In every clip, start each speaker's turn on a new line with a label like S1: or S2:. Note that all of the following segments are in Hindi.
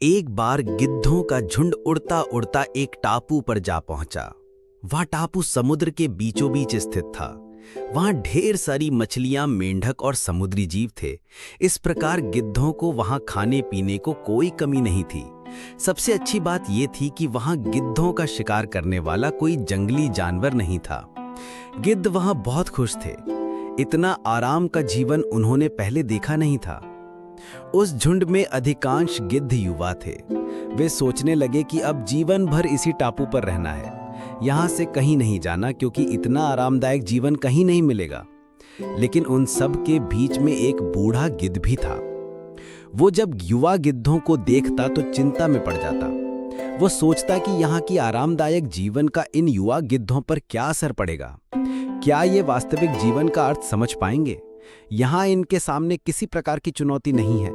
S1: एक बार गिद्धों का झुंड उड़ता उड़ता एक टापू पर जा पहुंचा। वह टापू समुद्र के बीचों बीच स्थित था। वहां ढेर सारी मछलियां, मेंढक और समुद्री जीव थे। इस प्रकार गिद्धों को वहां खाने पीने को कोई कमी नहीं थी। सबसे अच्छी बात यह थी कि वहां गिद्धों का शिकार करने वाला कोई जंगली जानवर नहीं था। गिद्ध वहां बहुत खुश थे। इतना आराम का जीवन उन्होंने पहले देखा नहीं था। उस झुंड में अधिकांश गिद्ध युवा थे। वे सोचने लगे कि अब जीवन भर इसी टापू पर रहना है, यहाँ से कहीं नहीं जाना, क्योंकि इतना आरामदायक जीवन कहीं नहीं मिलेगा। लेकिन उन सब के बीच में एक बूढ़ा गिद्ध भी था। वो जब युवा गिद्धों को देखता तो चिंता में पड़ जाता। वो सोचता कि यहाँ की आरामदायक जीवन का इन युवा गिद्धों पर क्या असर पड़ेगा। क्या ये वास्तविक जीवन का अर्थ समझ पाएंगे? यहाँ इनके सामने किसी प्रकार की चुनौती नहीं है।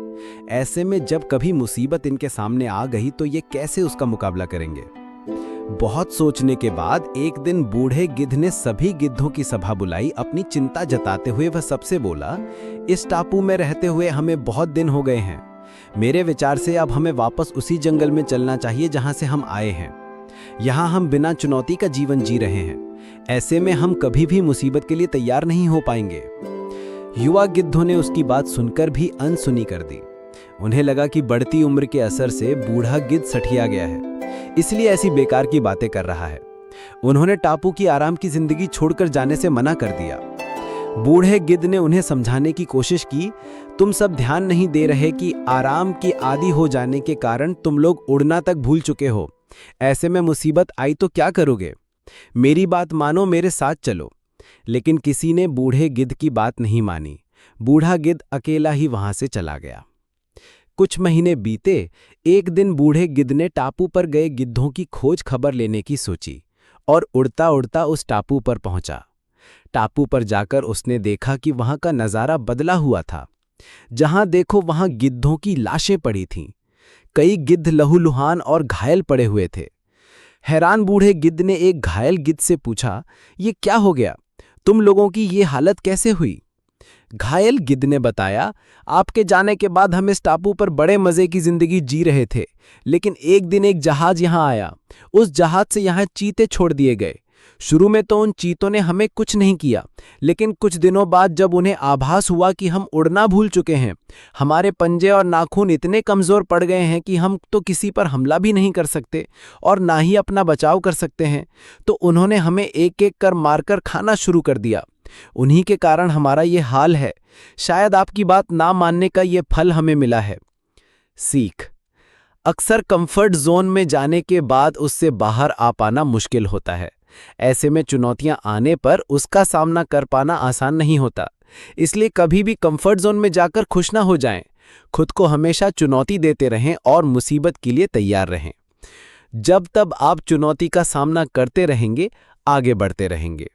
S1: ऐसे में जब कभी मुसीबत इनके सामने आ गई तो ये कैसे उसका मुकाबला करेंगे? बहुत सोचने के बाद एक दिन बूढ़े गिद्ध ने सभी गिद्धों की सभा बुलाई। अपनी चिंता जताते हुए वह सबसे बोला, इस टापू में रहते हुए हमें बहुत दिन हो गए हैं। मेरे विचार से अब हमें वापस उसी जंगल में चलना चाहिए जहां से हम आए हैं। यहाँ हम बिना चुनौती का जीवन जी रहे हैं। ऐसे में हम कभी भी मुसीबत के लिए तैयार नहीं हो पाएंगे। युवा गिद्धों ने उसकी बात सुनकर भी अनसुनी कर दी। उन्हें लगा कि बढ़ती उम्र के असर से बूढ़ा गिद्ध सठिया गया है, इसलिए ऐसी बेकार की बातें कर रहा है। उन्होंने टापू की आराम की जिंदगी छोड़कर जाने से मना कर दिया। बूढ़े गिद्ध ने उन्हें समझाने की कोशिश की, तुम सब ध्यान नहीं दे रहे कि आराम के आदी हो जाने के कारण तुम लोग उड़ना तक भूल चुके हो। ऐसे में मुसीबत आई तो क्या करोगे? मेरी बात मानो, मेरे साथ चलो। लेकिन किसी ने बूढ़े गिद्ध की बात नहीं मानी। बूढ़ा गिद्ध अकेला ही वहां से चला गया। कुछ महीने बीते। एक दिन बूढ़े गिद्ध ने टापू पर गए गिद्धों की खोज खबर लेने की सोची और उड़ता उड़ता उस टापू पर पहुंचा। टापू पर जाकर उसने देखा कि वहां का नजारा बदला हुआ था। जहां देखो वहां गिद्धों की लाशें पड़ी थीं। कई गिद्ध लहूलुहान और घायल पड़े हुए थे। हैरान बूढ़े गिद्ध ने एक घायल गिद्ध से पूछा, ये क्या हो गया? तुम लोगों की ये हालत कैसे हुई? घायल गिद्ध ने बताया, आपके जाने के बाद हम इस टापू पर बड़े मजे की जिंदगी जी रहे थे, लेकिन एक दिन एक जहाज यहाँ आया। उस जहाज से यहाँ चीते छोड़ दिए गए। शुरू में तो उन चीतों ने हमें कुछ नहीं किया, लेकिन कुछ दिनों बाद जब उन्हें आभास हुआ कि हम उड़ना भूल चुके हैं, हमारे पंजे और नाखून इतने कमजोर पड़ गए हैं कि हम तो किसी पर हमला भी नहीं कर सकते और ना ही अपना बचाव कर सकते हैं, तो उन्होंने हमें एक एक कर मारकर खाना शुरू कर दिया। उन्हीं के कारण हमारा ये हाल है। शायद आपकी बात ना मानने का ये फल हमें मिला है। सीख: अक्सर कंफर्ट जोन में जाने के बाद उससे बाहर आ पाना मुश्किल होता है। ऐसे में चुनौतियां आने पर उसका सामना कर पाना आसान नहीं होता। इसलिए कभी भी कंफर्ट जोन में जाकर खुश ना हो जाएं। खुद को हमेशा चुनौती देते रहें और मुसीबत के लिए तैयार रहें। जब तब आप चुनौती का सामना करते रहेंगे, आगे बढ़ते रहेंगे।